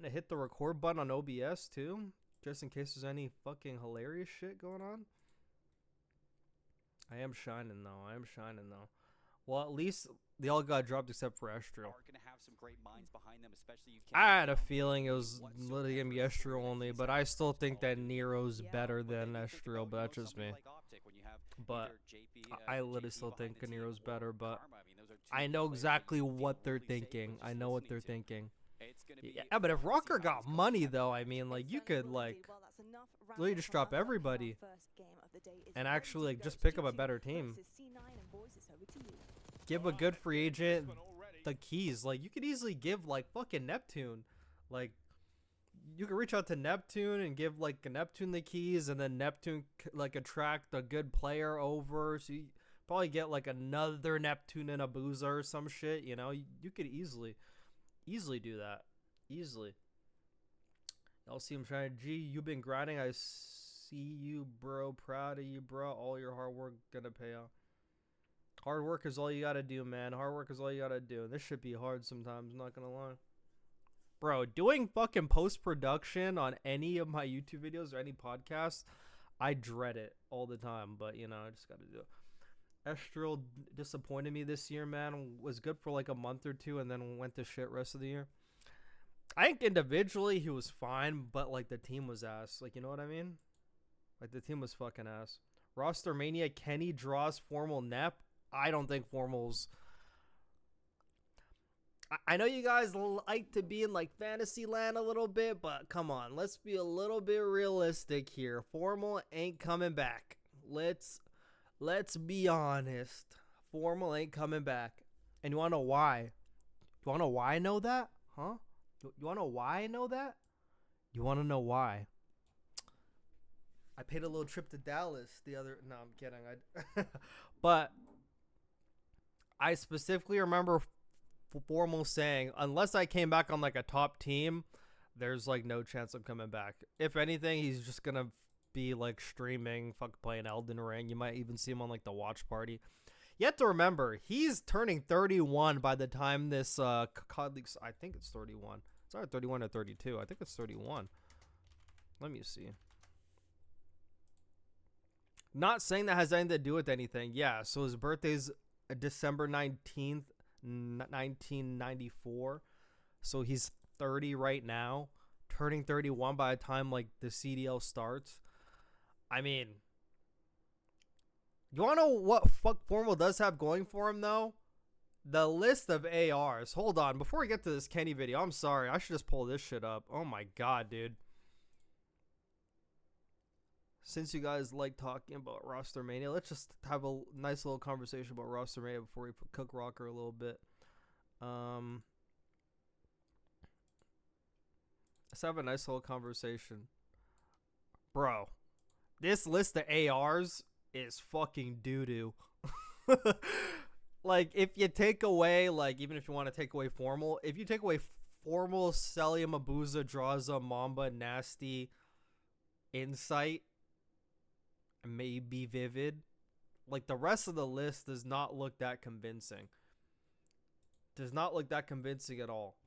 forgetting to hit the record button on OBS too, just in case there's any fucking hilarious shit going on. I am shining though. Well, at least they all got dropped except for Estral. I had a feeling it was literally gonna be Estral only, but I still think that Nero's better than Estral, but that's just me. But I literally still think Nero's better, but I know exactly what they're thinking. I know what they're thinking. Yeah, but if Rocker got money though, I mean, like you could like really just drop everybody and actually like just pick up a better team. Give a good free agent the keys. Like you could easily give like fucking Neptune, like you could reach out to Neptune and give like Neptune the keys, and then Neptune like attract a good player over. So you probably get like another Neptune and a Boozer or some shit. You know, you could easily do that. Easily. Y'all see him trying. G, you've been grinding. I see you, bro. Proud of you, bro. All your hard work gonna pay off. Hard work is all you gotta do, man. Hard work is all you gotta do. This should be hard sometimes, I'm not gonna lie. Bro, doing fucking post-production on any of my YouTube videos or any podcasts, I dread it all the time. But, you know, I just gotta do it. Estral disappointed me this year, man. Was good for like a month or two and then went to shit rest of the year. I think individually he was fine, but like the team was ass. Like, you know what I mean? Like the team was fucking ass. Rostermania, Kenny draws formal Nep. I don't think formal's. I know you guys like to be in like fantasy land a little bit, but come on, let's be a little bit realistic here. Formal ain't coming back. Let's be honest. Formal ain't coming back. And you wanna know why? You wanna know why I know that? Huh? You wanna know why I know that? You wanna know why? I paid a little trip to Dallas the other. No, I'm kidding. But I specifically remember Formal saying, unless I came back on like a top team, there's like no chance I'm coming back. If anything, he's just gonna be like streaming, playing Elden Ring. You might even see him on like the watch party. You have to remember, he's turning 31 by the time this COD League. I think it's 31. It's either 31 or 32. I think it's 31. Let me see. Not saying that has anything to do with anything. Yeah, so his birthday's December 19th, 1994. So he's 30 right now, turning 31 by the time like the CDL starts. I mean, you want to know what fuck Formal does have going for him though? The list of ARs. Hold on, before we get to this Kenny video, I'm sorry, I should just pull this shit up. Oh my god, dude. Since you guys like talking about Rostermania, let's just have a nice little conversation about Rostermania before we cook Rocker a little bit. Let's have a nice little conversation. Bro, this list of ARs is fucking doo-doo. Like, if you take away, like, even if you want to take away Formal, if you take away Formal, Celia, Mabuza, Draza, Mamba, Nasty, Insight, maybe Vivid, like, the rest of the list does not look that convincing. Does not look that convincing at all.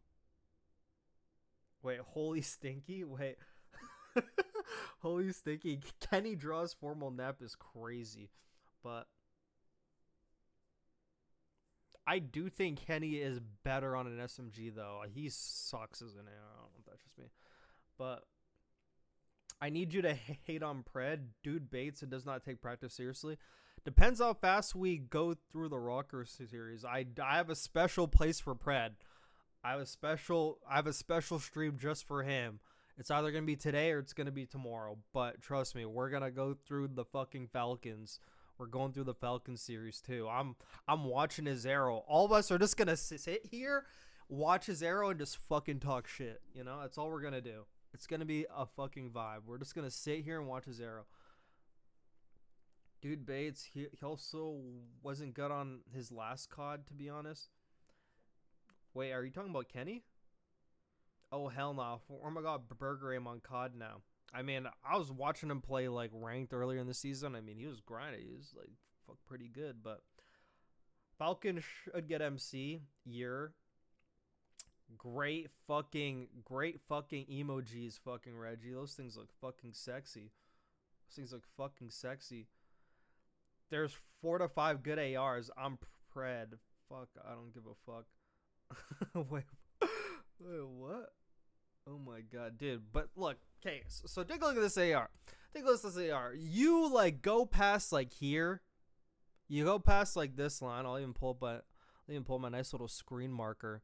Wait, Holy Stinky? Wait. Holy Stinky. Kenny draws Formal Nep is crazy. But I do think Kenny is better on an SMG, though. He sucks as an AR. I don't know if that's just me. But I need you to hate on Pred. Dude baits and does not take practice seriously. Depends how fast we go through the Rocker series. I have a special place for Pred. I have a special stream just for him. It's either going to be today or it's going to be tomorrow. But trust me, we're going to go through the fucking Falcons. We're going through the Falcons series too. I'm watching his arrow. All of us are just going to sit here, watch his arrow, and just fucking talk shit. You know, that's all we're going to do. It's going to be a fucking vibe. We're just going to sit here and watch his arrow. Dude Bates, he also wasn't good on his last COD, to be honest. Wait, are you talking about Kenny? Oh, hell no. Oh my god, Burger Aim on COD now. I mean, I was watching him play like ranked earlier in the season. I mean, he was grinding. He was like pretty good, but Falcon should get MC year. Great fucking emojis, fucking Reggie. Those things look fucking sexy. Those things look fucking sexy. There's 4 to 5 good ARs. I'm pred. Fuck, I don't give a fuck. Wait, what? Oh my god, dude. But look, okay, so take a look at this AR. Take a look at this AR. You like go past like here. You go past like this line. I'll even pull my nice little screen marker.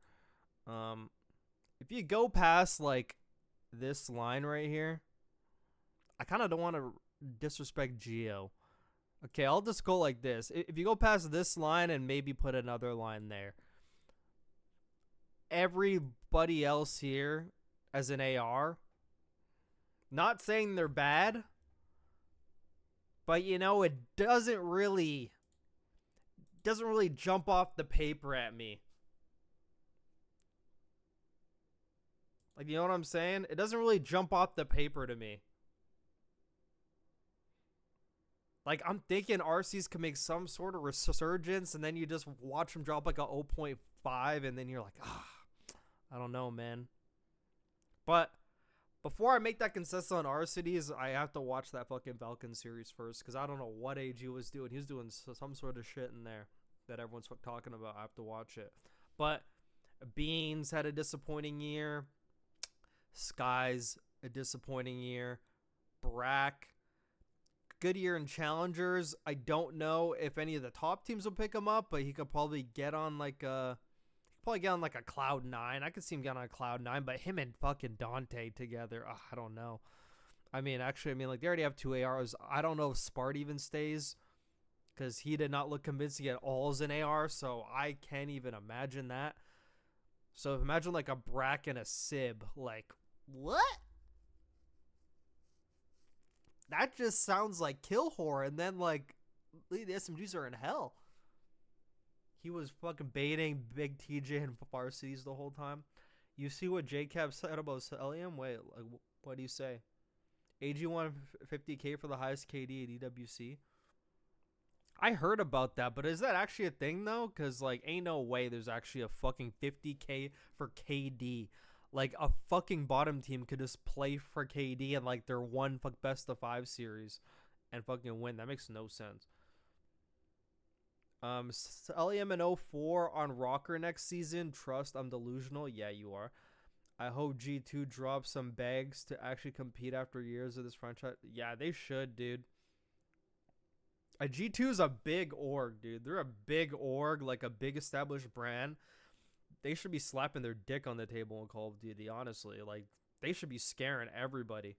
If you go past like this line right here, I kind of don't want to disrespect Geo. Okay, I'll just go like this. If you go past this line and maybe put another line there, everybody else here as an AR, not saying they're bad, but you know, it doesn't really jump off the paper at me. Like, you know what I'm saying? It doesn't really jump off the paper to me. Like, I'm thinking RCs can make some sort of resurgence, and then you just watch them drop like a 0.5, and then you're like, I don't know, man. But before I make that consensus on RCDs, I have to watch that fucking Falcons series first, because I don't know what AG was doing. He was doing some sort of shit in there that everyone's talking about. I have to watch it. But Beans had a disappointing year. Sky's a disappointing year. Brack, good year in challengers. I don't know if any of the top teams will pick him up, but he could probably get on like a cloud 9. I could see him get on a cloud 9, but him and fucking Dante together, I don't know. I mean, like they already have 2 ARs. I don't know if Spart even stays, because he did not look convincing at all as an AR, so I can't even imagine that. So imagine like a Brack and a Sib. Like, what? That just sounds like kill horror, and then like the SMGs are in hell. He was fucking baiting Big TJ and varsities the whole time. You see what JCap said about Celium? Wait, like, what do you say? AG won 50k for the highest KD at EWC. I heard about that, but is that actually a thing though? Because like, ain't no way there's actually a fucking 50k for KD. Like, a fucking bottom team could just play for KD and like their one best of 5 series and fucking win. That makes no sense. LEM and 04 on Rocker next season. Trust, I'm delusional. Yeah, you are. I hope G2 drops some bags to actually compete after years of this franchise. Yeah, they should, dude. G2 is a big org, dude. They're a big org, like a big established brand. They should be slapping their dick on the table in Call of Duty, honestly. Like, they should be scaring everybody.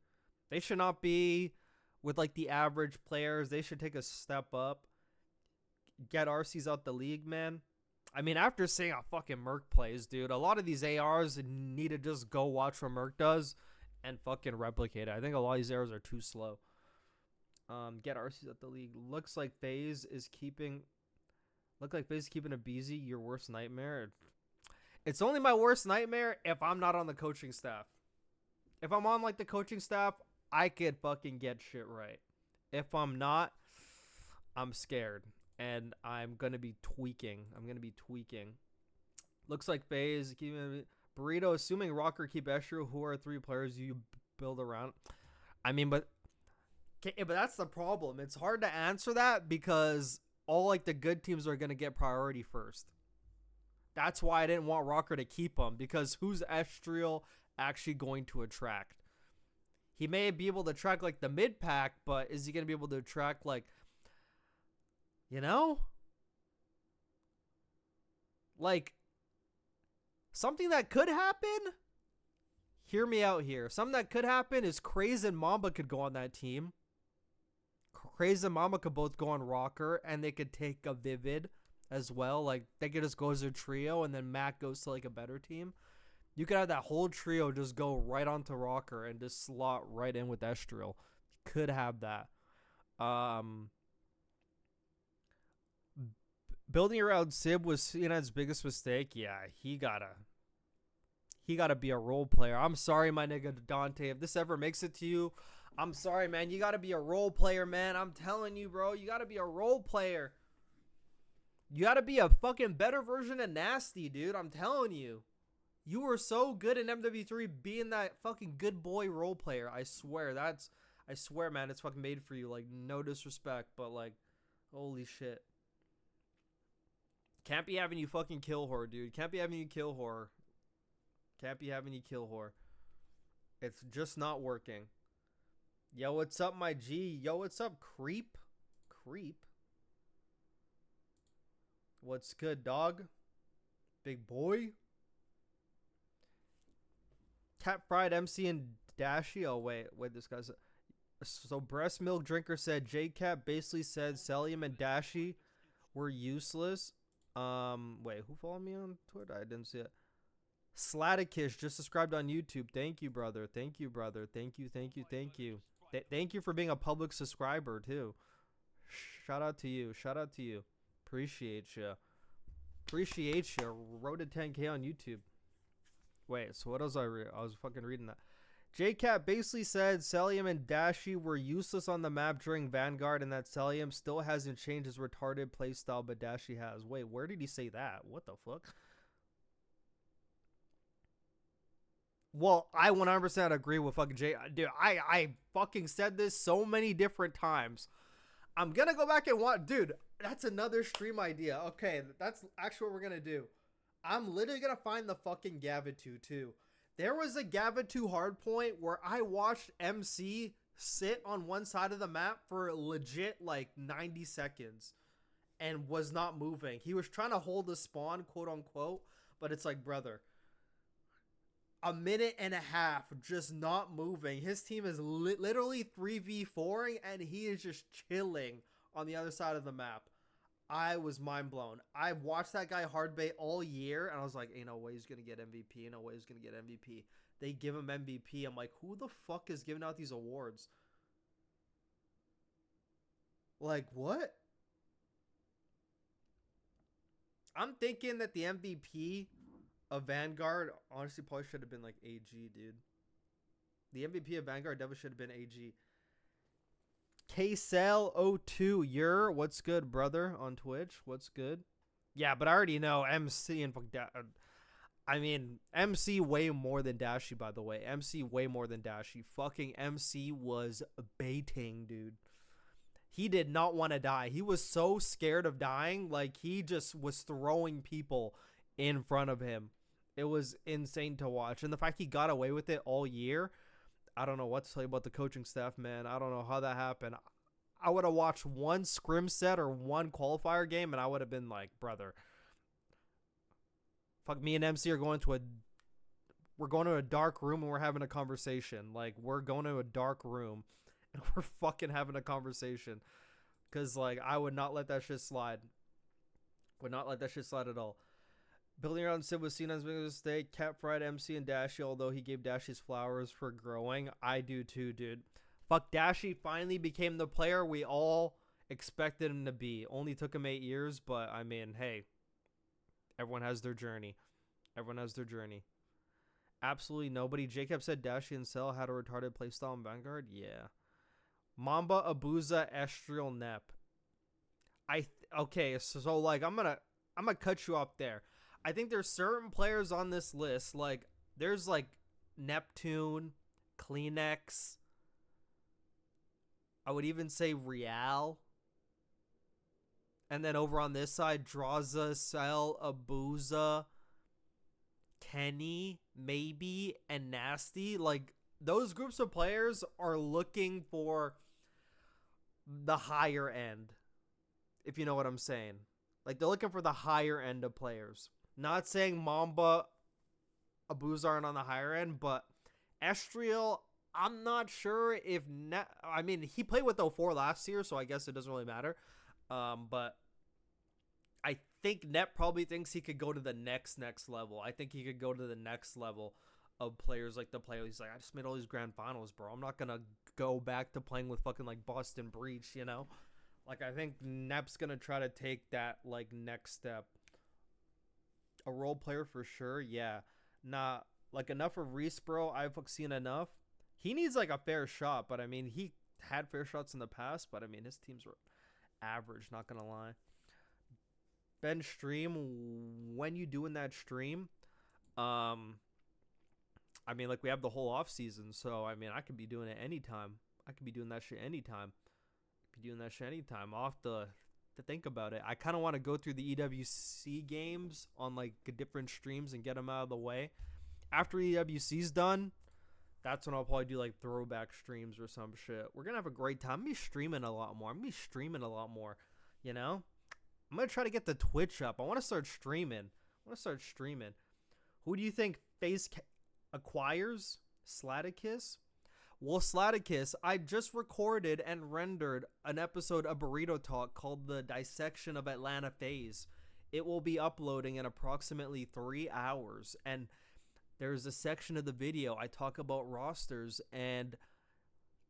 They should not be with like the average players. They should take a step up. Get RCs out the league, man. I mean, after seeing how fucking Merc plays, dude, a lot of these ARs need to just go watch what Merc does and fucking replicate it. I think a lot of these ARs are too slow. Get RCs out the league. Looks like FaZe is keeping a BZ your worst nightmare. It's only my worst nightmare if I'm not on the coaching staff. If I'm on like the coaching staff, I could fucking get shit right. If I'm not, I'm scared. And I'm going to be tweaking. Looks like FaZe. Burrito, assuming Rocker keep Estro, who are 3 players you build around? I mean, but that's the problem. It's hard to answer that because all like the good teams are going to get priority first. That's why I didn't want Rocker to keep him, because who's Estriel actually going to attract? He may be able to attract like the mid pack, but is he going to be able to attract like, you know, like something that could happen? Hear me out here. Something that could happen is Craze and Mamba could go on that team. Craze and Mamba could both go on Rocker, and they could take a Vivid as well. Like, they could just go as a trio, and then Mac goes to like a better team. You could have that whole trio just go right onto Rocker and just slot right in with Estriel. Could have that. Building around Sib was CNN's biggest mistake. Yeah, he gotta be a role player. I'm sorry, my nigga Dante. If this ever makes it to you, I'm sorry, man. You gotta be a role player, man. I'm telling you, bro. You gotta be a role player. You gotta be a fucking better version of Nasty, dude. I'm telling you. You were so good in MW3 being that fucking good boy role player. I swear, man, it's fucking made for you. Like, no disrespect, but like, holy shit. Can't be having you fucking kill whore, dude. Can't be having you kill whore. Can't be having you kill whore. It's just not working. Yo, what's up, my G? Yo, what's up, creep? Creep? What's good, dog? Big boy? Cat Fried MC and Dashy. Oh, wait, this guy's... So, Breast Milk Drinker said, J-Cat basically said Celium and Dashy were useless. Wait, who followed me on Twitter? I didn't see it. Slatikish just subscribed on YouTube. Thank you, brother. Thank you, brother. Thank you. Thank you for being a public subscriber, too. Shout out to you. Appreciate you. Road to 10K on YouTube. Wait, so what else I read? I was fucking reading that. JCat basically said Celium and Dashy were useless on the map during Vanguard and that Celium still hasn't changed his retarded playstyle, but Dashy has. Wait, where did he say that? What the fuck? Well, I 100% agree with fucking Jay. Dude, I fucking said this so many different times. I'm gonna go back and watch. Dude, that's another stream idea. Okay, that's actually what we're gonna do. I'm literally gonna find the fucking Gavitu too. There was a Gavitu hardpoint where I watched MC sit on one side of the map for legit like 90 seconds and was not moving. He was trying to hold the spawn, quote unquote, but it's like, brother, a minute and a half just not moving. His team is literally 3v4ing and he is just chilling on the other side of the map. I was mind blown. I watched that guy hardbait all year and I was like, ain't no way he's going to get MVP. Ain't no way he's going to get MVP. They give him MVP. I'm like, who the fuck is giving out these awards? Like, what? I'm thinking that the MVP of Vanguard honestly probably should have been like AG, dude. The MVP of Vanguard definitely should have been AG. KCell02, what's good, brother, on Twitch? What's good? Yeah, but I already know MC and I mean, MC way more than Dashy, by the way. MC way more than Dashy. Fucking MC was baiting, dude. He did not want to die. He was so scared of dying. Like, he just was throwing people in front of him. It was insane to watch. And the fact he got away with it all year, I don't know what to tell you about the coaching staff, man. I don't know how that happened. I would have watched one scrim set or one qualifier game, and I would have been like, brother, fuck, me and MC are going to a dark room and we're having a conversation. Like, we're going to a dark room and we're fucking having a conversation. Because, like, I would not let that shit slide. Would not let that shit slide at all. Building around Sid was seen as being a mistake. Cat Fried MC and Dashy, although he gave Dashy's flowers for growing. I do too, dude. Fuck, Dashy finally became the player we all expected him to be. Only took him 8 years, but I mean, hey, everyone has their journey. Absolutely nobody. Jacob said Dashy and Cell had a retarded playstyle in Vanguard. Yeah. Mamba, Abuza, Estriel, Nep. Okay, so like I'm gonna cut you off there. I think there's certain players on this list, like there's like Neptune, Kleenex. I would even say Real. And then over on this side, Draza, Cell, Abuza, Kenny, maybe, and Nasty. Like, those groups of players are looking for the higher end, if you know what I'm saying. Like, they're looking for the higher end of players. Not saying Mamba, Abuza aren't on the higher end, but Estriel, I'm not sure if... I mean, he played with 04 last year, so I guess it doesn't really matter. But I think Net probably thinks he could go to the next level. I think he could go to the next level of players like the player. He's like, I just made all these grand finals, bro. I'm not going to go back to playing with fucking like Boston Breach, you know? Like, I think Nep's going to try to take that like next step. A role player for sure, yeah. Not like enough of Reese, bro. I've seen enough. He needs like a fair shot, but I mean, he had fair shots in the past, but I mean, his teams were average, not gonna lie. Ben stream, when you doing that stream, Um, I mean, like we have the whole off season, so I mean, I could be doing it anytime. I could be doing that shit anytime. Be doing that shit anytime. I'll have to think about it. I kind of want to go through the EWC games on like different streams and get them out of the way. After EWC's done, that's when I'll probably do like throwback streams or some shit. We're gonna have a great time. I'm gonna be streaming a lot more. You know, I'm gonna try to get the Twitch up. I want to start streaming. Who do you think FaZe acquires? Slaticus? Well, Slaticus, I just recorded and rendered an episode of Burrito Talk called The Dissection of Atlanta FaZe. It will be uploading in approximately 3 hours, and there's a section of the video I talk about rosters and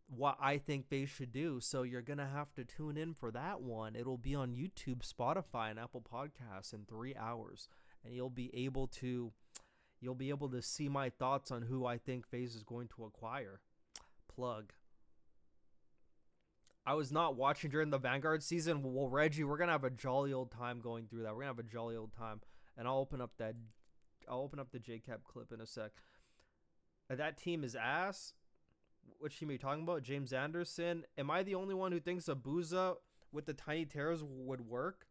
what I think they should do. So you're going to have to tune in for that one. It'll be on YouTube, Spotify, and Apple Podcasts in 3 hours. And you'll be able to see my thoughts on who I think FaZe is going to acquire. Plug. I was not watching during the Vanguard season. Well, Reggie, we're going to have a jolly old time going through that. We're going to have a jolly old time. And I'll open up the JCap clip in a sec. That team is ass. Which team are you talking about? James Anderson. Am I the only one who thinks Abuza with the tiny tears would work?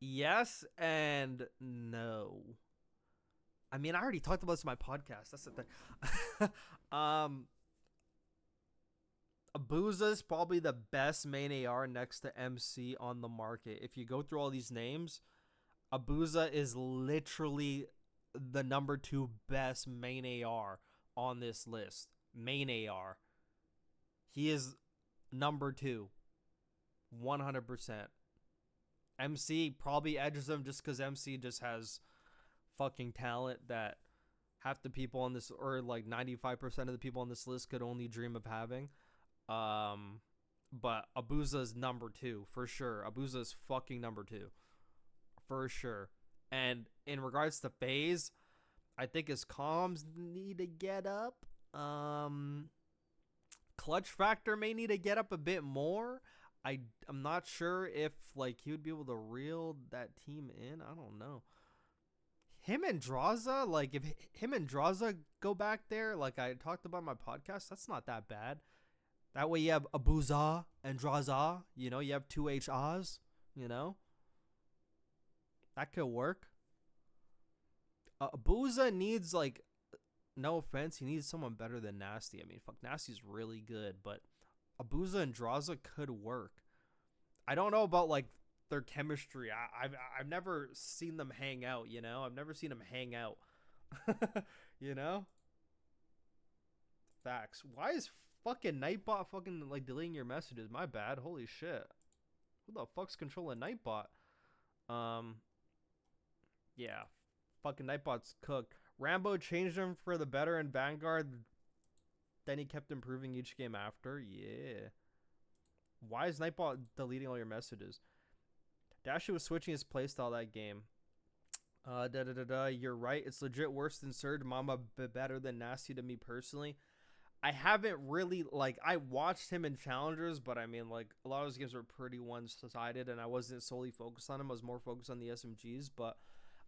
Yes and no. I mean, I already talked about this in my podcast. That's the thing. Abuza is probably the best main AR next to MC on the market. If you go through all these names, Abuza is literally the number 2 best main AR on this list. Main AR. He is number 2. 100%. MC probably edges him just because MC just has fucking talent that half the people on this, or like 95% of the people on this list could only dream of having. But Abuza's number 2 for sure. Abuza's fucking number 2 for sure. And in regards to FaZe, I think his comms need to get up. Clutch factor may need to get up a bit more. I'm not sure if like he would be able to reel that team in. I don't know. Him and Draza, like if him and Draza go back there, like I talked about in my podcast, that's not that bad. That way you have Abuza and Draza, you know, you have 2 HRs, you know. That could work. Abuza needs, like, no offense, he needs someone better than Nasty. I mean, fuck, Nasty's really good, but Abuza and Draza could work. I don't know about, like, their chemistry. I've never seen them hang out, you know? I've never seen them hang out. You know? Facts. Why is fucking Nightbot fucking, like, deleting your messages? My bad. Holy shit. Who the fuck's controlling Nightbot? Yeah. Fucking Nightbot's cooked. Rambo changed him for the better in Vanguard. Then he kept improving each game after. Yeah. Why is Nightbot deleting all your messages? Dashy was switching his playstyle that game. You're right. It's legit worse than Surge. Mama better than Nasty to me personally. I haven't really, like, I watched him in Challengers, but I mean, like, a lot of his games were pretty one-sided, and I wasn't solely focused on him. I was more focused on the SMGs, but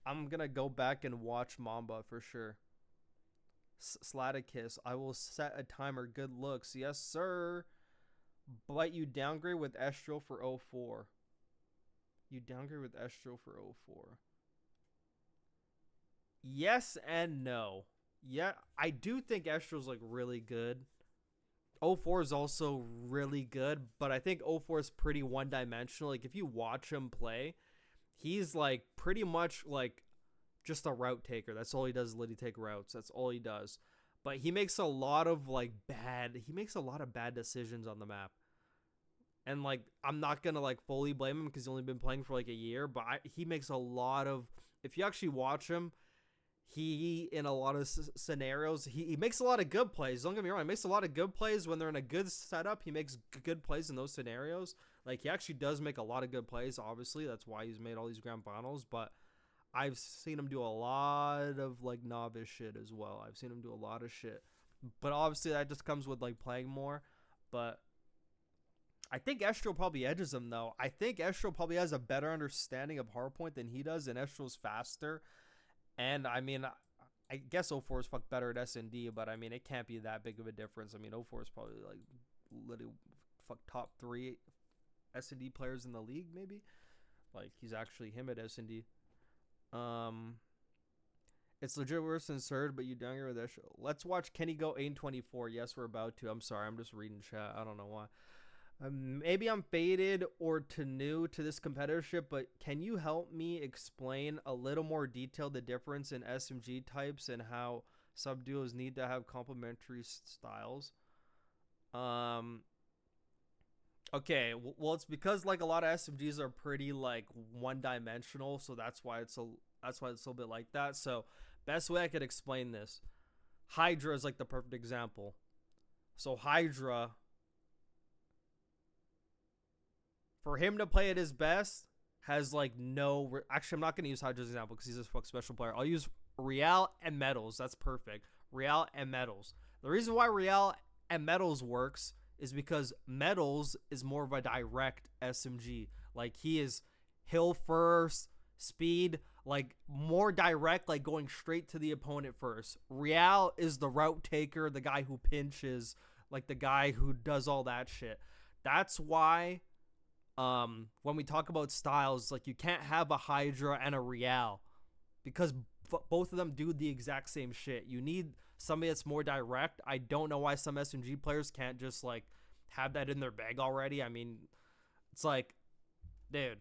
I'm going to go back and watch Mamba for sure. Slaticus, I will set a timer. Good looks. Yes, sir. But you downgrade with Estro for 04. You downgrade with Estro for 04. Yes and no. Yeah, I do think Estro's, like, really good. 04 is also really good, but I think 04 is pretty one-dimensional. Like, if you watch him play, he's, like, pretty much, like, just a route taker. That's all he does is literally take routes. That's all he does. But he makes a lot of, like, bad decisions on the map. And, like, I'm not going to, like, fully blame him because he's only been playing for, like, a year. But he makes a lot of, if you actually watch him, he, in a lot of scenarios, he makes a lot of good plays. Don't get me wrong. He makes a lot of good plays when they're in a good setup. He makes good plays in those scenarios. Like, he actually does make a lot of good plays, obviously. That's why he's made all these grand finals. But I've seen him do a lot of, like, novice shit as well. I've seen him do a lot of shit. But obviously that just comes with, like, playing more. But I think Estro probably edges him though. I think Estro probably has a better understanding of hardpoint than he does, and Estro's faster. And I mean, I guess 04 is fuck better at S&D, but I mean, it can't be that big of a difference. I mean, 04 is probably like literally fuck top 3 S&D players in the league, maybe. Like he's actually him at S&D. It's legit worse than Surd, but you younger with Estro. Let's watch Kenny go 8-24. Yes, we're about to. I'm sorry, I'm just reading chat. I don't know why. Maybe I'm faded or too new to this competitorship, but can you help me explain a little more detail the difference in SMG types and how subduos need to have complementary styles? Okay, well it's because like a lot of SMGs are pretty like one-dimensional, so that's why it's a little bit like that. So best way I could explain this, Hydra is like the perfect example. So Hydra, for him to play at his best, has like no. Actually, I'm not gonna use Hydra's example because he's a fuck special player. I'll use Real and Metals. That's perfect. Real and Metals. The reason why Real and Metals works is because Metals is more of a direct SMG. Like he is hill first, speed, like more direct, like going straight to the opponent first. Real is the route taker, the guy who pinches, like the guy who does all that shit. That's why when we talk about styles, like you can't have a Hydra and a Real because both of them do the exact same shit. You need somebody that's more direct. I don't know why some SMG players can't just like have that in their bag already. I mean, it's like, dude,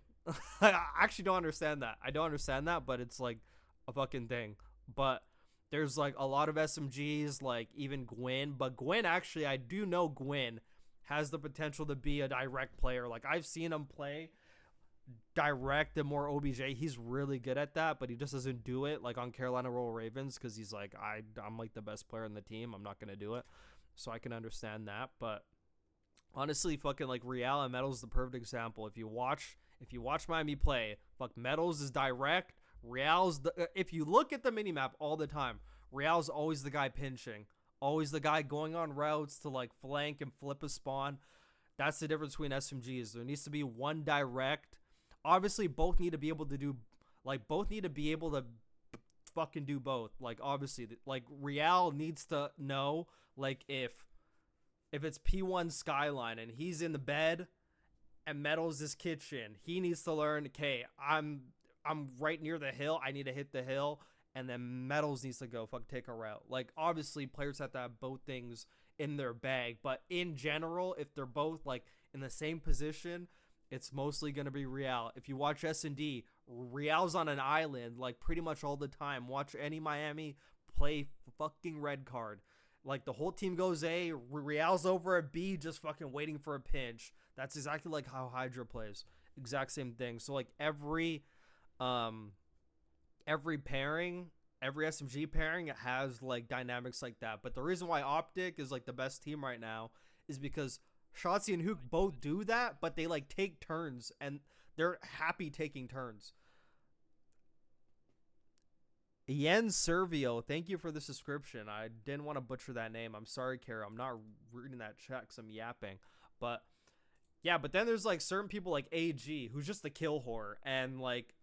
I actually don't understand that. I don't understand that, but it's like a fucking thing. But there's like a lot of SMGs, like even Gwyn. But Gwyn, actually, I do know Gwyn has the potential to be a direct player. Like I've seen him play direct and more OBJ. He's really good at that, but he just doesn't do it like on Carolina Royal Ravens because he's like, I'm like the best player in the team. I'm not gonna do it. So I can understand that. But honestly, fucking like Real and Metals is the perfect example. If you watch Miami play, fuck, Metals is direct. Real's if you look at the minimap all the time, Real's always the guy pinching. Always the guy going on routes to like flank and flip a spawn. That's the difference between SMGs. There needs to be one direct. Obviously, both need to be able to do, like, both need to be able to fucking do both. Like, obviously, like, Real needs to know, like, if it's P1 Skyline and he's in the bed and Metals is kitchen, he needs to learn, okay, I'm right near the hill. I need to hit the hill. And then Metals needs to go fuck take a route. Like, obviously, players have to have both things in their bag. But in general, if they're both, like, in the same position, it's mostly going to be Real. If you watch S&D, Real's on an island, like, pretty much all the time. Watch any Miami play fucking red card. Like, the whole team goes A, Real's over at B, just fucking waiting for a pinch. That's exactly like how Hydra plays. Exact same thing. So, like, every pairing, every SMG pairing has like dynamics like that. But the reason why Optic is like the best team right now is because Shotzi and Hook both do that, but they like take turns and they're happy taking turns. Yen Servio, thank you for the subscription. I didn't want to butcher that name. I'm sorry, Kara. I'm not reading that chat because I'm yapping. But yeah, but then there's like certain people like AG who's just the kill whore and like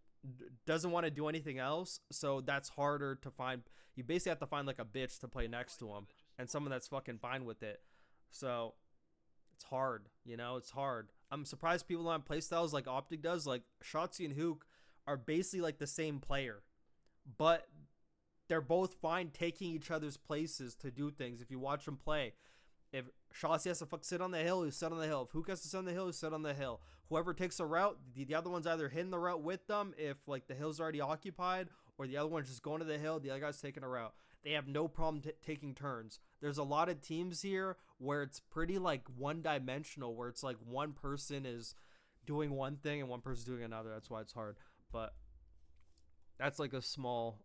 doesn't want to do anything else, so that's harder to find. You basically have to find like a bitch to play next to him and someone that's fucking fine with it. So it's hard, you know, it's hard. I'm surprised people don't have playstyles like Optic does. Like Shotzi and Hook are basically like the same player, but they're both fine taking each other's places to do things. If you watch them play, if Shotzi has to fuck sit on the hill, he's sit on the hill. If Hook has to sit on the hill, he's sit on the hill. Whoever takes a route, the other one's either hitting the route with them if like the hill's already occupied, or the other one's just going to the hill, the other guy's taking a route. They have no problem taking turns. There's a lot of teams here where it's pretty like one-dimensional, where it's like one person is doing one thing and one person's doing another. That's why it's hard. But that's like a small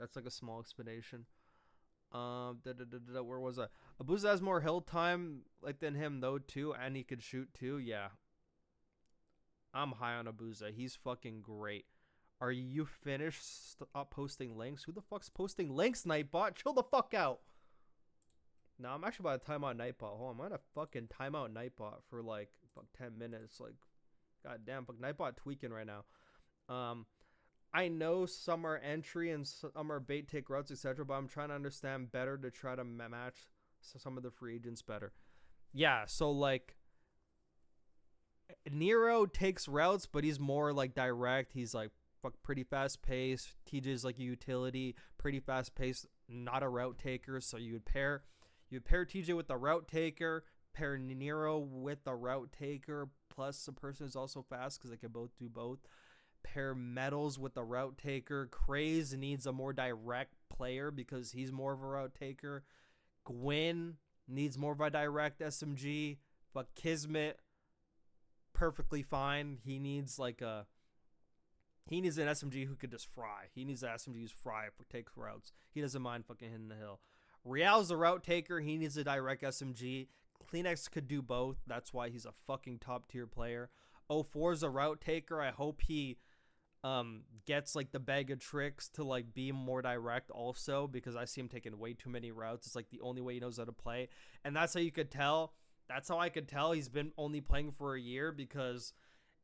explanation. Where was I? Abuza has more hill time like than him though too, and he could shoot too. Yeah, I'm high on Abuza. He's fucking great. Are you finished? Stop posting links. Who the fuck's posting links, Nightbot? Chill the fuck out. No, I'm actually about to time out Nightbot. Hold on, I'm gonna fucking time out Nightbot for like fuck 10 minutes. Like, goddamn, fuck Nightbot tweaking right now. I know some are entry and some are bait take routes, etc. But I'm trying to understand better to try to match some of the free agents better. Yeah, so like Nero takes routes, but he's more like direct. He's like fuck pretty fast paced. TJ's like a utility, pretty fast paced, not a route taker. So you would pair TJ with the route taker, pair Nero with the route taker, plus the person is also fast because they can both do both. Pair Metals with the route taker. Craze needs a more direct player because he's more of a route taker. Gwyn needs more of a direct SMG, but Kismet perfectly fine. He needs an SMG who could just fry. He needs an SMG who's fry for take routes. He doesn't mind fucking hitting the hill. Real's a route taker. He needs a direct SMG. Kleenex could do both. That's why he's a fucking top tier player. 04's a route taker. I hope he gets like the bag of tricks to like be more direct also, because I see him taking way too many routes. It's like the only way he knows how to play, and that's how you could tell. That's how I could tell he's been only playing for a year, because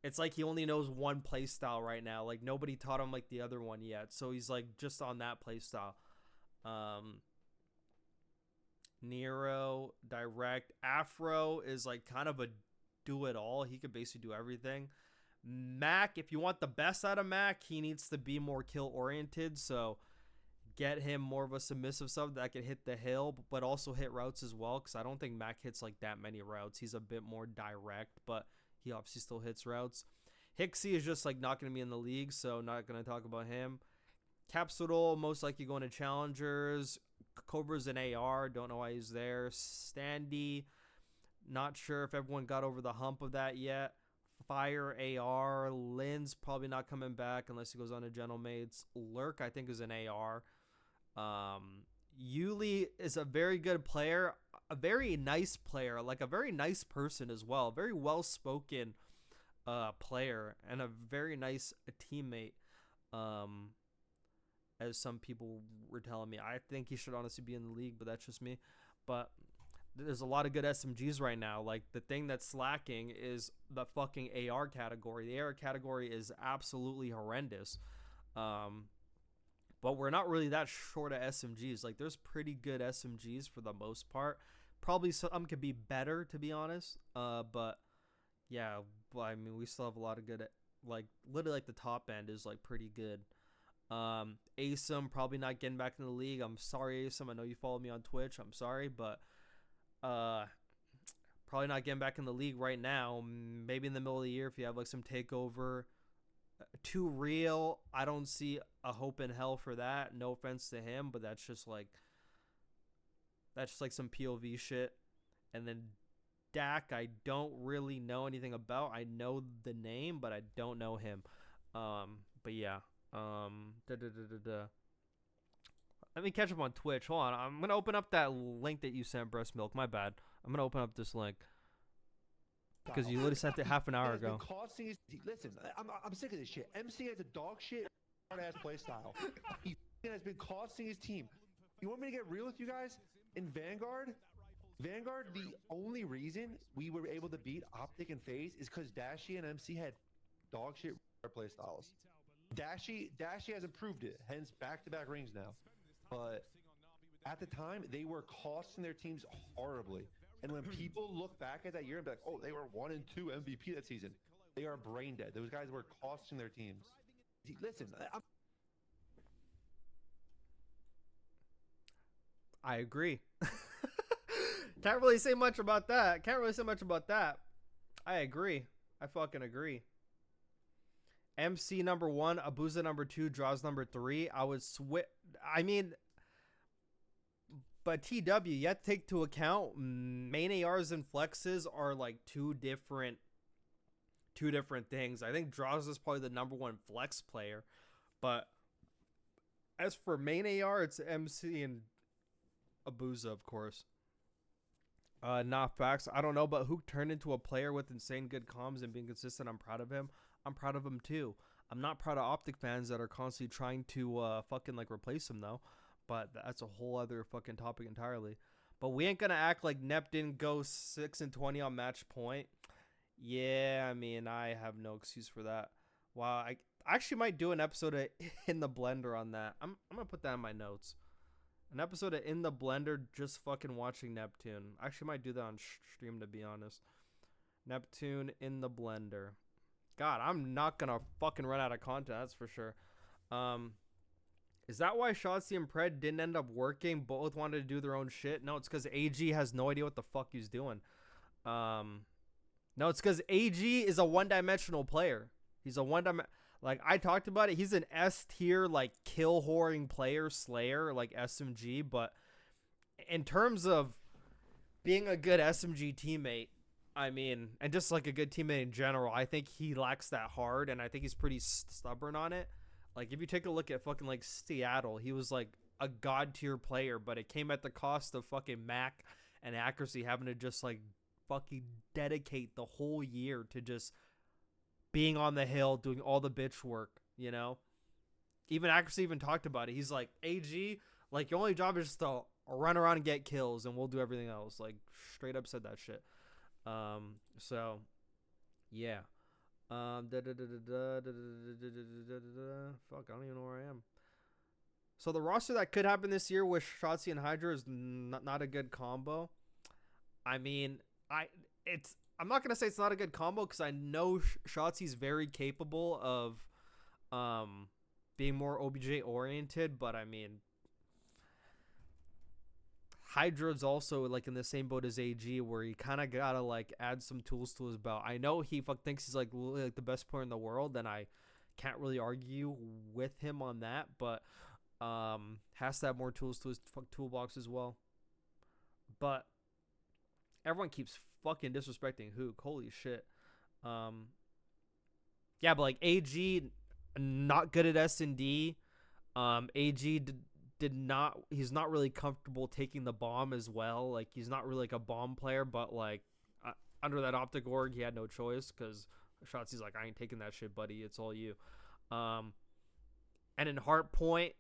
it's like he only knows one play style right now. Like nobody taught him like the other one yet, so he's like just on that play style. Nero direct. Afro is like kind of a do it all. He could basically do everything. Mac, if you want the best out of Mac, he needs to be more kill oriented. So get him more of a submissive sub that can hit the hill, but also hit routes as well. Because I don't think Mac hits like that many routes. He's a bit more direct, but he obviously still hits routes. Hixie is just like not going to be in the league, so not going to talk about him. Capsule most likely going to challengers. Cobra's an AR. Don't know why he's there. Standy, not sure if everyone got over the hump of that yet. Fire AR. Lynn's probably not coming back unless he goes on to Gentle Mates. Lurk, I think, is an AR. Yuli is a very good player, a very nice player, like a very nice person as well. Very well-spoken player and a very nice teammate, as some people were telling me. I think he should honestly be in the league, but that's just me. But there's a lot of good SMGs right now. Like, the thing that's slacking is the fucking AR category. The AR category is absolutely horrendous. But we're not really that short of SMGs. Like, there's pretty good SMGs for the most part. Probably some could be better, to be honest. But yeah, I mean, we still have a lot of good, like, literally, like, the top end is, like, pretty good. ASIM probably not getting back in the league. I'm sorry, ASIM. I know you follow me on Twitch. I'm sorry, but probably not getting back in the league right now. Maybe in the middle of the year if you have like some takeover. Too Real, I don't see a hope in hell for that. No offense to him, but that's just like some POV shit. And then Dak, I don't really know anything about. I know the name, but I don't know him. But yeah. Let me catch up on Twitch. Hold on. I'm going to open up that link that you sent, Breast Milk. My bad. I'm going to open up this link. Because you literally sent it half an hour ago. Listen, I'm sick of this shit. MC has a dog shit hard-ass play style. He has been costing his team. You want me to get real with you guys? In Vanguard, the only reason we were able to beat Optic and FaZe is because Dashy and MC had dog shit play styles. Dashy has improved it, hence back-to-back rings now. But at the time, they were costing their teams horribly. And when people look back at that year and be like, oh, they were 1 and 2 MVP that season, they are brain dead. Those guys were costing their teams. Listen, I agree. Can't really say much about that. I agree. I fucking agree. MC number 1, Abuza number 2, Draws number 3. I would switch. I mean, but TW, you have to take into account main ARs and flexes are like two different things. I think Draws is probably the number 1 flex player, but as for main AR, it's MC and Abuza, of course. Not facts. I don't know, but Hook turned into a player with insane good comms and being consistent. I'm proud of him. I'm proud of him too. I'm not proud of Optic fans that are constantly trying to fucking like replace him though, but that's a whole other fucking topic entirely. But we ain't gonna act like Nep didn't go 6-20 on match point. Yeah, I mean, I have no excuse for that. Wow, I actually might do an episode of In the Blender on that. I'm gonna put that in my notes. An episode of In the Blender, just fucking watching Neptune. I actually might do that on stream, to be honest. Neptune in the Blender. God, I'm not gonna fucking run out of content, that's for sure. Is that why Shotzi and Pred didn't end up working? Both wanted to do their own shit? No, it's because AG has no idea what the fuck he's doing. No, it's because AG is a one-dimensional player. He's a like, I talked about it. He's an S tier, like, kill whoring player, slayer, like SMG. But in terms of being a good SMG teammate, I mean, and just like a good teammate in general, I think he lacks that hard, and I think he's pretty stubborn on it. Like, if you take a look at fucking, like, Seattle, he was, like, a god-tier player, but it came at the cost of fucking Mac and accuracy having to just, like, fucking dedicate the whole year to just being on the hill, doing all the bitch work, you know? Even accuracy even talked about it. He's like, AG, like, your only job is just to run around and get kills, and we'll do everything else. Like, straight up said that shit. So, yeah. Fuck, I don't even know where I am. So the roster that could happen this year with Shotzi and Hydra is not a good combo. I mean, I'm not gonna say it's not a good combo because I know Shotzi's very capable of being more OBJ oriented, but I mean, Hydra's also like in the same boat as AG, where he kind of gotta like add some tools to his belt. I know he thinks he's like the best player in the world, and I can't really argue with him on that, but has to have more tools to his toolbox as well. But everyone keeps fucking disrespecting Hook. Holy shit. Yeah, but like AG not good at S&D. AG he's not really comfortable taking the bomb as well. Like, he's not really like a bomb player, but like under that optic org, he had no choice because Shotzi's like, I ain't taking that shit, buddy. It's all you. And in Heart Point,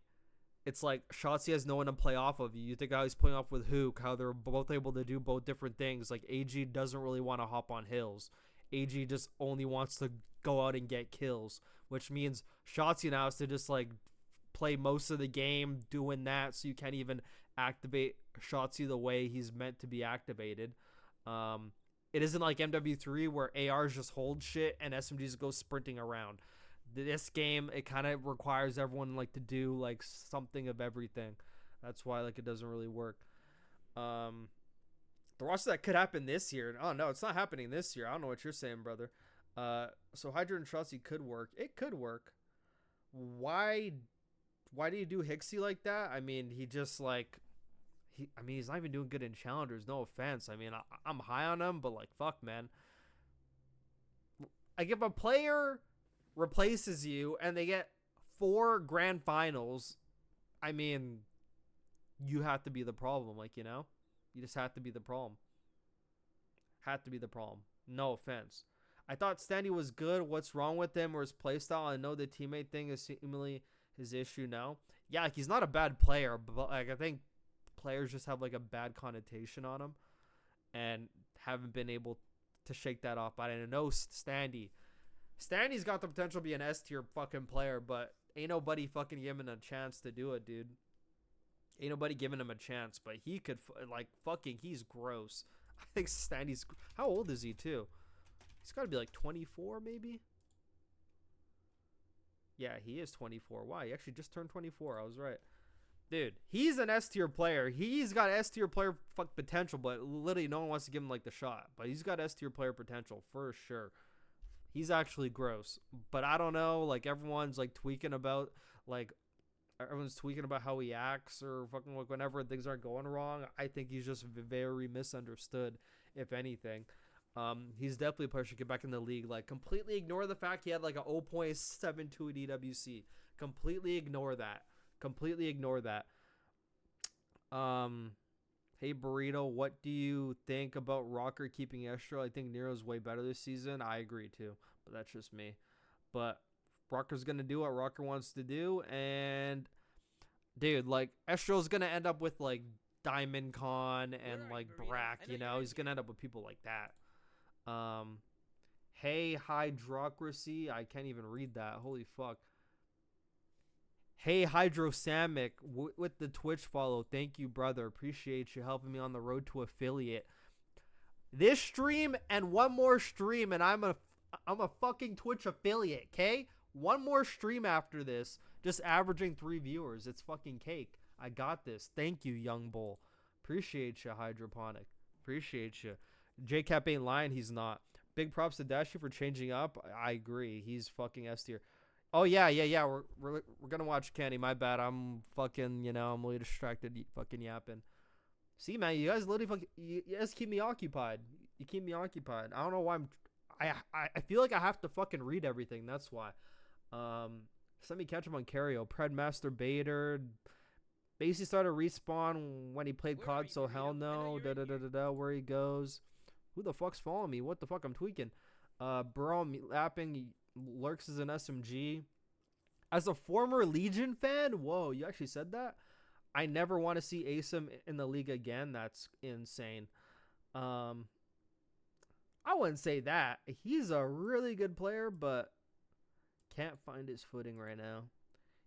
it's like Shotzi has no one to play off of. You think how he's playing off with Hook, how they're both able to do both different things. Like, AG doesn't really want to hop on hills. AG just only wants to go out and get kills, which means Shotzi now has to just like play most of the game doing that, so you can't even activate Shotzi the way he's meant to be activated. It isn't like MW3 where ARs just hold shit and SMGs go sprinting around. This game, it kind of requires everyone like to do like something of everything. That's why like it doesn't really work. The roster that could happen this year. Oh no, it's not happening this year. I don't know what you're saying, brother. So Hydra and Shotzi could work. It could work. Why do you do Hixie like that? I mean, he just like he's not even doing good in challengers. No offense. I mean, I'm high on him, but like, fuck, man. Like, if a player replaces you and they get 4 grand finals, I mean, you have to be the problem. Like, you know, you just have to be the problem. Have to be the problem. No offense. I thought Standy was good. What's wrong with him or his playstyle? I know the teammate thing is seemingly his issue now. Yeah, like, he's not a bad player, but like, I think players just have like a bad connotation on him and haven't been able to shake that off. But I know Standy's got the potential to be an S tier fucking player, but ain't nobody fucking giving him a chance to do it, dude. Ain't nobody giving him a chance, but he could like fucking. He's gross. I think Standy's. How old is he too? He's got to be like 24, maybe. Yeah, he is 24. Wow, he actually just turned 24. I was right. Dude, he's an S-tier player. He's got S-tier player potential, but literally no one wants to give him, like, the shot. But he's got S-tier player potential for sure. He's actually gross. But I don't know. Like, everyone's, like, tweaking about how he acts or fucking, like, whenever things aren't going wrong. I think he's just very misunderstood, if anything. He's definitely a player should get back in the league. Like, completely ignore the fact he had like a 0.72 DWC. Completely ignore that. Hey Burrito, what do you think about Rocker keeping Estro? I think Nero's way better this season. I agree too, but that's just me. But Rocker's gonna do what Rocker wants to do, and dude, like, Estro's gonna end up with like Diamond Con and Where are like you, Burrito? Brack, I know you you're know, right he's gonna end up with people like that. Hey Hydrocracy, I can't even read that. Holy fuck. Hey Hydrosamic with the Twitch follow. Thank you, brother. Appreciate you helping me on the road to affiliate. This stream and one more stream, and I'm a fucking Twitch affiliate, okay? One more stream after this, just averaging 3 viewers. It's fucking cake. I got this. Thank you, Young Bull. Appreciate you, Hydroponic. Appreciate you. JCap ain't lying. He's not. Big props to Dashy for changing up. I agree. He's fucking S tier. Oh yeah. We're gonna watch Kenny. My bad. I'm fucking, I'm really distracted. Fucking yapping. See, man, you guys literally you guys keep me occupied. You keep me occupied. I don't know why I feel like I have to fucking read everything. That's why. Let me catch him on Cario. Predmaster Bader. Basically started respawn when he played COD, so hell no. Where he goes. Who the fuck's following me? What the fuck? I'm tweaking. Bro, Yapping lurks as an SMG. As a former Legion fan, whoa, you actually said that? I never want to see ASIM in the league again. That's insane. I wouldn't say that. He's a really good player, but can't find his footing right now.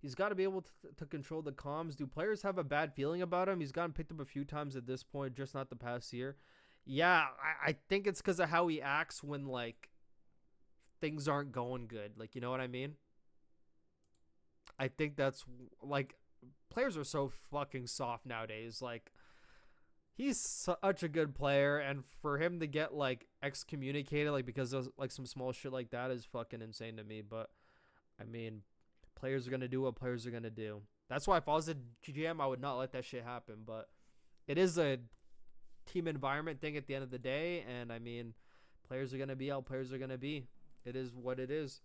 He's got to be able to control the comms. Do players have a bad feeling about him? He's gotten picked up a few times at this point, just not the past year. Yeah, I think it's because of how he acts when, like, things aren't going good. Like, you know what I mean? I think that's, like, players are so fucking soft nowadays. Like, he's such a good player, and for him to get, like, excommunicated, like, because of, like, some small shit like that is fucking insane to me. But, I mean, players are going to do what players are going to do. That's why if I was a GM, I would not let that shit happen. But it is a team environment thing at the end of the day, and I mean, players are going to be how players are going to be. It is what it is.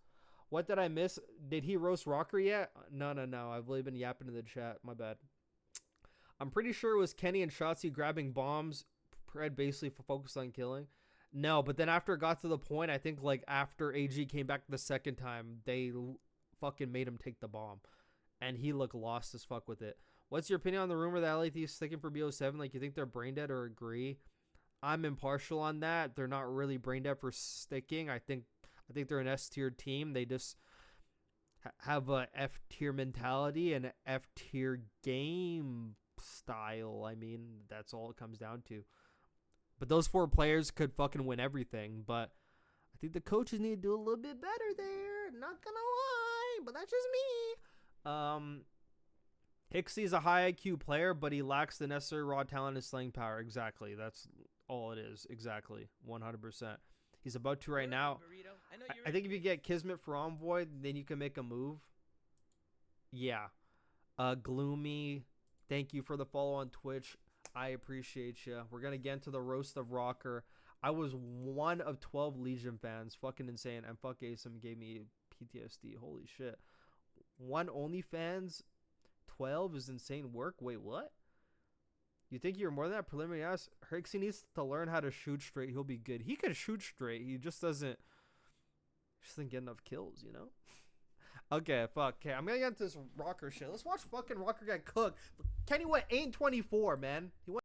What did I miss? Did he roast Rocker yet? No. I've really been yapping in the chat. My bad. I'm pretty sure it was Kenny and Shotzi grabbing bombs. Pred basically focused on killing. No, but then after it got to the point, I think like after AG came back the second time, they fucking made him take the bomb. And he looked lost as fuck with it. What's your opinion on the rumor that LAT is sticking for BO7? Like, you think they're brain dead or agree? I'm impartial on that. They're not really brain dead for sticking. I think they're an S tier team. They just have a F tier mentality and an F tier game style. I mean, that's all it comes down to. But those 4 players could fucking win everything. But I think the coaches need to do a little bit better there. Not gonna lie, but that's just me. Hixie's a high IQ player, but he lacks the necessary raw talent and slaying power. Exactly. That's all it is. Exactly. 100%. He's about to right now. I think if you get Kismet for Envoy, then you can make a move. Yeah. Gloomy, thank you for the follow on Twitch. I appreciate you. We're going to get into the roast of Rocker. I was one of 12 Legion fans. Fucking insane. And fuck ASIM gave me PTSD. Holy shit. One OnlyFans, 12 is insane work. Wait, what? You think you're more than that? Preliminary ass. Hixie needs to learn how to shoot straight. He'll be good. He can shoot straight. He just doesn't get enough kills, you know? Okay, fuck. Okay, I'm gonna get into this Rocker shit. Let's watch fucking Rocker get cooked. Kenny went 8-24, man. He went